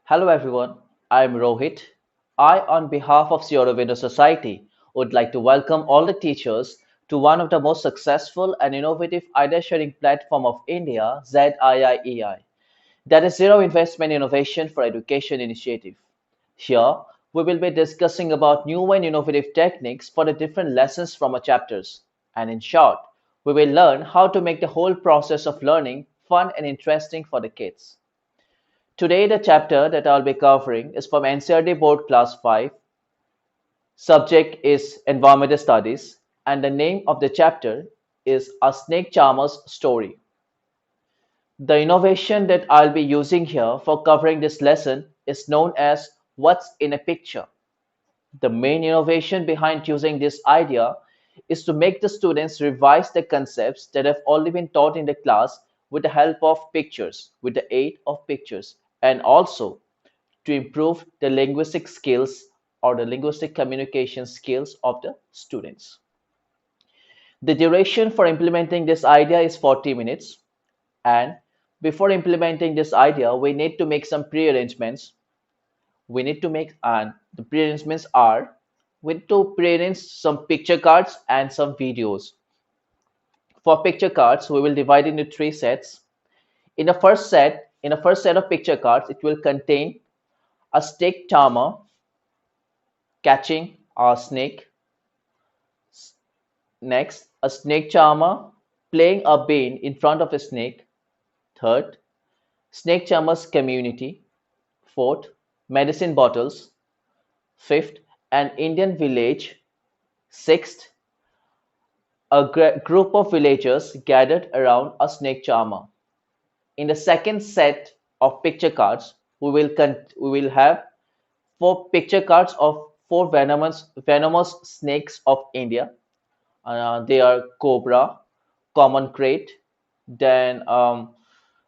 Hello everyone, I am Rohit. I, on behalf of Sierra Window Society, would like to welcome all the teachers to one of the most successful and innovative idea sharing platform of India, ZIIEI. That is Zero Investment Innovation for Education Initiative. Here, we will be discussing about new and innovative techniques for the different lessons from our chapters. And in short, we will learn how to make the whole process of learning fun and interesting for the kids. Today, the chapter that I'll be covering is from NCERT Board Class 5. Subject is Environmental Studies, and the name of the chapter is A Snake Charmer's Story. The innovation that I'll be using here for covering this lesson is known as What's in a Picture. The main innovation behind using this idea is to make the students revise the concepts that have already been taught in the class with the help of pictures, with the aid of pictures, and also to improve the linguistic skills or the linguistic communication skills of the students. The duration for implementing this idea is 40 minutes, and before implementing this idea, we need to make some pre-arrangements. We need to make, and the pre-arrangements are, we need to pre-arrange some picture cards and some videos. For picture cards, we will divide into three sets. In the first set of picture cards, it will contain a snake charmer catching a snake. Next, a snake charmer playing a bean in front of a snake. Third, snake charmer's community. Fourth, medicine bottles. Fifth, an Indian village. Sixth, a group of villagers gathered around a snake charmer. In the second set of picture cards, we will have four picture cards of four venomous snakes of India. They are cobra, common crate, then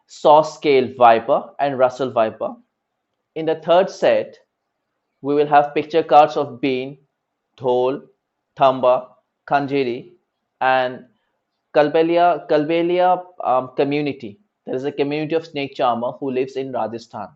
saw scale viper and Russell viper. In the third set, we will have picture cards of bean, dhol, thamba, khanjiri, and Kalbelia community. There is a community of snake charmer who lives in Rajasthan.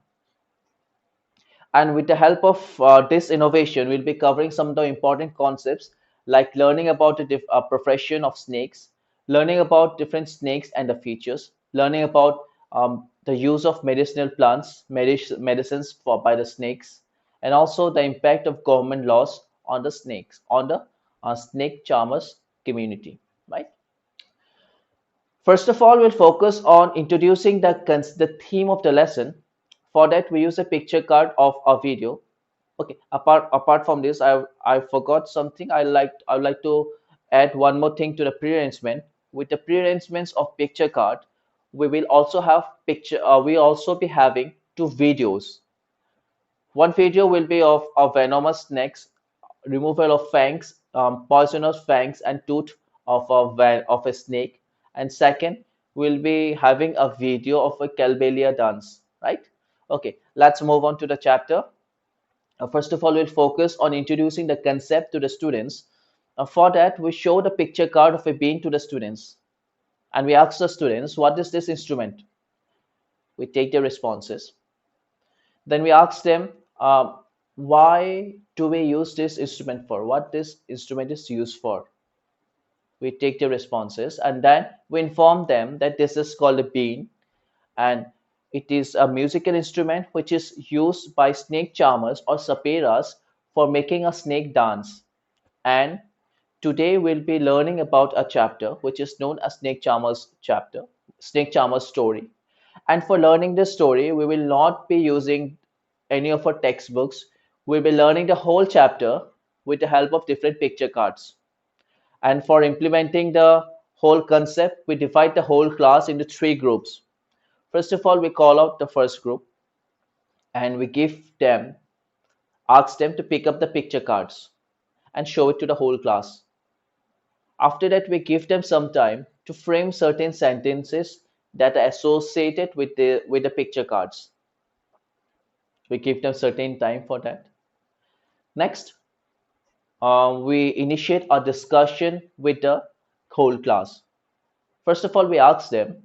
And with the help of this innovation, we'll be covering some of the important concepts like learning about the profession of snakes, learning about different snakes and the features, learning about the use of medicinal plants, medicines for by the snakes, and also the impact of government laws on the snakes, on the snake charmers community, right? First of all, we'll focus on introducing the theme of the lesson. For that, we use a picture card of a video. Okay, apart from this, I forgot something. I would like to add one more thing to the pre-arrangement. With the pre-arrangements of picture card, we will also have picture. We also be having two videos. One video will be of a venomous snakes, removal of fangs, poisonous fangs and tooth of of a snake, and second we'll be having a video of a Calbelia dance. Right? Okay, let's move on to the chapter. First of all, we'll focus on introducing the concept to the students. For that, we show the picture card of a bean to the students, and we ask the students, "What is this instrument?" We take their responses. Then we ask them, why do we use this instrument for? What this instrument is used for? We take the responses and then we inform them that this is called a bean and it is a musical instrument which is used by snake charmers or saperas for making a snake dance. And today we'll be learning about a chapter which is known as Snake Charmer's chapter, Snake Charmer's story. And for learning this story, we will not be using any of our textbooks. We'll be learning the whole chapter with the help of different picture cards. And for implementing the whole concept, we divide the whole class into three groups. First of all, we call out the first group and we ask them to pick up the picture cards and show it to the whole class. After that, we give them some time to frame certain sentences that are associated with the picture cards. We give them certain time for that. Next, we initiate a discussion with the whole class. First of all, we ask them,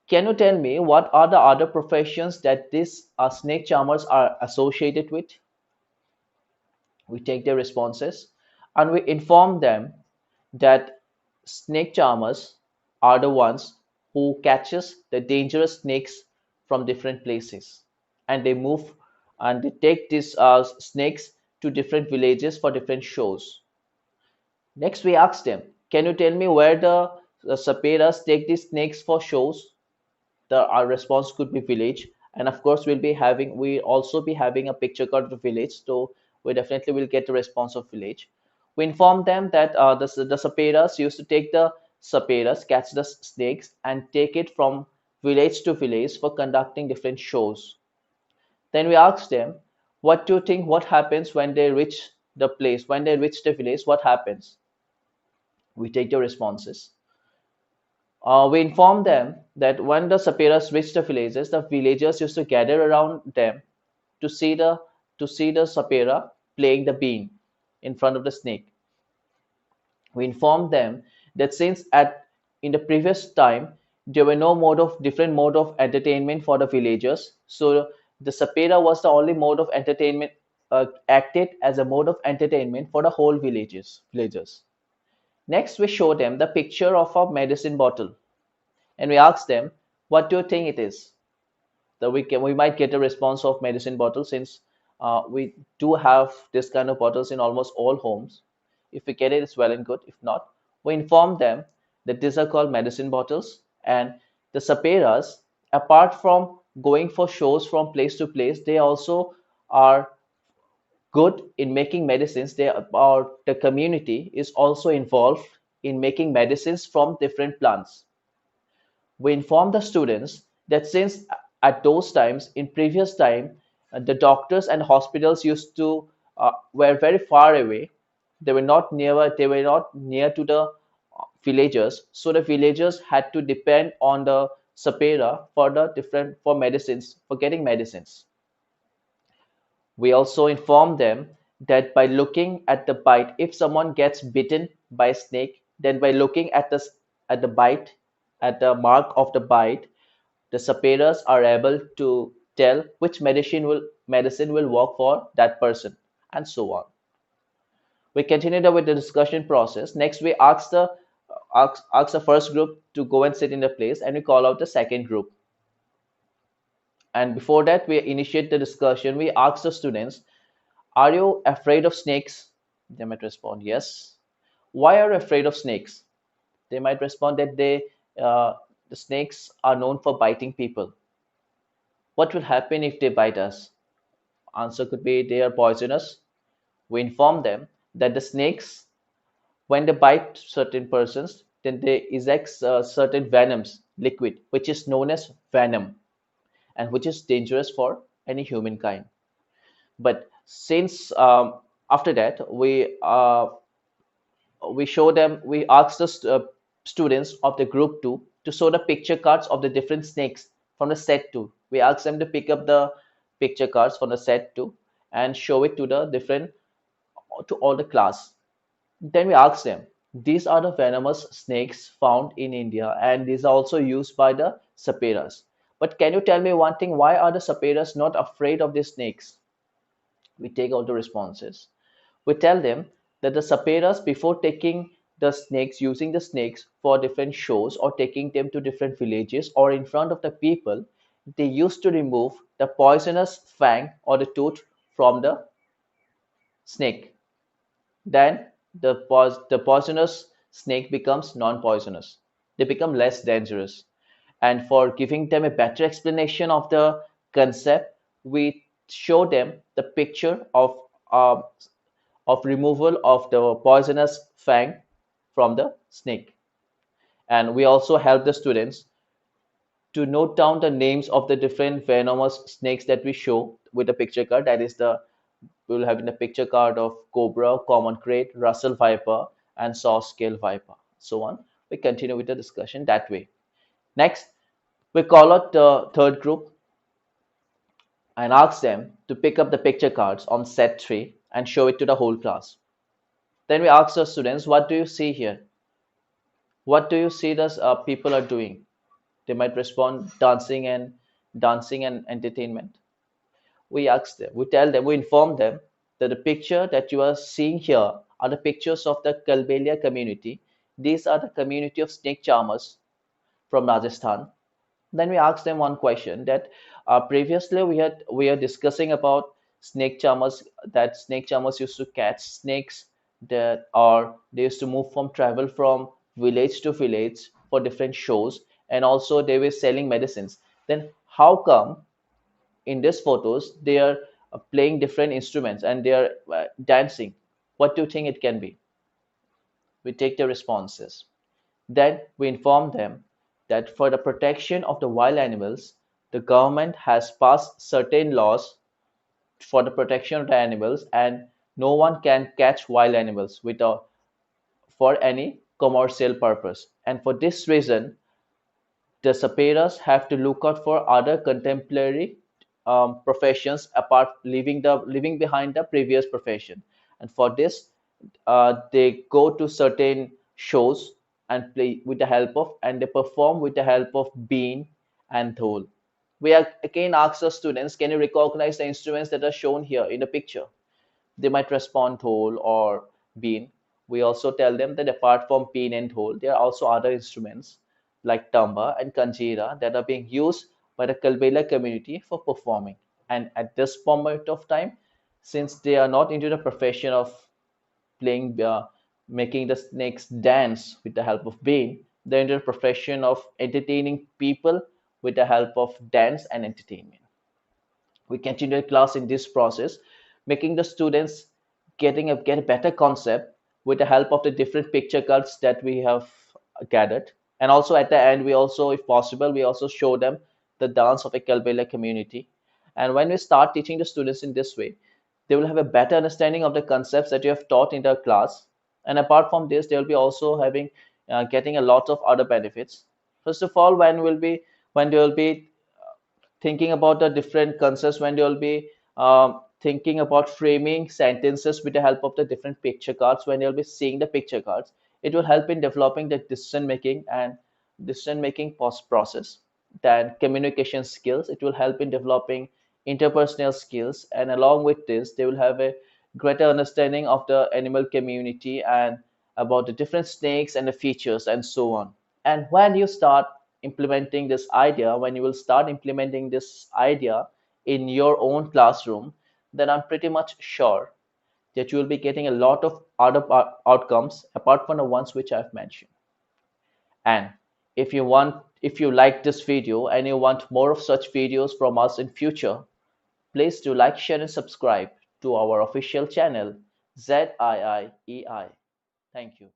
Can you tell me what are the other professions that these snake charmers are associated with? We take their responses and we inform them that snake charmers are the ones who catches the dangerous snakes from different places, and they move and they take these snakes to different villages for different shows. Next we ask them, can you tell me where the saperas take these snakes for shows? Our response could be village, and of course we also be having a picture card of the village, so we definitely will get the response of village. We inform them that the saperas used to take the saperas, catch the snakes, and take it from village to village for conducting different shows. Then we ask them, what do you think, what happens when they reach the place, when they reach the village, what happens? We take the responses. We informed them that when the Sapiras reached the villagers used to gather around them to see the Sapira playing the bean in front of the snake. We informed them that since at in the previous time there were no mode of different mode of entertainment for the villagers, so the Sapira was the only mode of entertainment acted as a mode of entertainment for the whole villagers. Next, we show them the picture of a medicine bottle and we ask them, what do you think it is? That we might get a response of medicine bottle, since we do have this kind of bottles in almost all homes. If we get it, it's well and good. If not, we inform them that these are called medicine bottles, and the saperas, apart from going for shows from place to place, they also are good in making medicines. The community is also involved in making medicines from different plants. We inform the students that since at those times in previous time, the doctors and hospitals used to were very far away. They were not near to the villagers, so the villagers had to depend on the sapera for the different for medicines, for getting medicines. We also inform them that by looking at the bite, if someone gets bitten by a snake, then by looking at the bite, at the mark of the bite, the saperas are able to tell which medicine will work for that person, and so on. We continue with the discussion process. Next, we ask the first group to go and sit in the place, and we call out the second group. And before that, we initiate the discussion. We ask the students, are you afraid of snakes? They might respond, yes. Why are you afraid of snakes? They might respond that the snakes are known for biting people. What will happen if they bite us? Answer could be they are poisonous. We inform them that the snakes, when they bite certain persons, then they eject certain venoms, liquid, which is known as venom, and which is dangerous for any humankind. But since after that we ask the students of the group 2 to show the picture cards of the different snakes from the set 2. We ask them to pick up the picture cards from the set 2 and show it to the different to all the class. Then we ask them, these are the venomous snakes found in India, and these are also used by the saperas. But can you tell me one thing, why are the saperas not afraid of these snakes? We take out the responses. We tell them that the saperas, before taking the snakes, using the snakes for different shows or taking them to different villages or in front of the people, they used to remove the poisonous fang or the tooth from the snake. Then the poisonous snake becomes non-poisonous. They become less dangerous. And for giving them a better explanation of the concept, we show them the picture uh, of removal of the poisonous fang from the snake. And we also help the students to note down the names of the different venomous snakes that we show with the picture card. That is the we will have in the picture card of cobra, common crate, Russell viper, and saw scale viper, so on. We continue with the discussion that way. Next, we call out the third group and ask them to pick up the picture cards on set 3 and show it to the whole class. Then we ask the students, what do you see here? What do you see the people are doing? They might respond dancing and entertainment. We ask them, we tell them, we inform them that the picture that you are seeing here are the pictures of the Kalbelia community. These are the community of snake charmers from Rajasthan. Then we asked them one question that previously we are discussing about snake charmers, that snake charmers used to catch snakes, that or they used to move from travel from village to village for different shows, and also they were selling medicines. Then how come in these photos they are playing different instruments and they are dancing? What do you think it can be? We take the responses. Then we inform them that for the protection of the wild animals, the government has passed certain laws for the protection of the animals, and no one can catch wild animals without for any commercial purpose. And for this reason, the Saperas have to look out for other contemporary professions apart leaving behind the previous profession. And for this, they go to certain shows and play with the help of and they perform with the help of bean and dhol. We are, again ask the students, can you recognize the instruments that are shown here in the picture? They might respond dhol or bean. We also tell them that apart from bean and dhol, there are also other instruments like tamba and kanjira that are being used by the Kalbela community for performing. And at this moment of time, since they are not into the profession of playing, making the snakes dance with the help of bean, they're into the profession of entertaining people with the help of dance and entertainment. We continue the class in this process, making the students get a better concept with the help of the different picture cards that we have gathered. And also at the end, we also, if possible, we also show them the dance of a Kalbela community. And when we start teaching the students in this way, they will have a better understanding of the concepts that you have taught in the class. And apart from this, they will be also having getting a lot of other benefits. First of all, when they will be thinking about the different concepts, when you'll be thinking about framing sentences with the help of the different picture cards, when you'll be seeing the picture cards, it will help in developing the decision making process. Then communication skills, it will help in developing interpersonal skills, and along with this they will have a greater understanding of the animal community and about the different snakes and the features and so on. And when you will start implementing this idea in your own classroom, then I'm pretty much sure that you will be getting a lot of other outcomes apart from the ones which I've mentioned. And if you like this video and you want more of such videos from us in future, please do like, share, and subscribe to our official channel, ZIIEI. Thank you.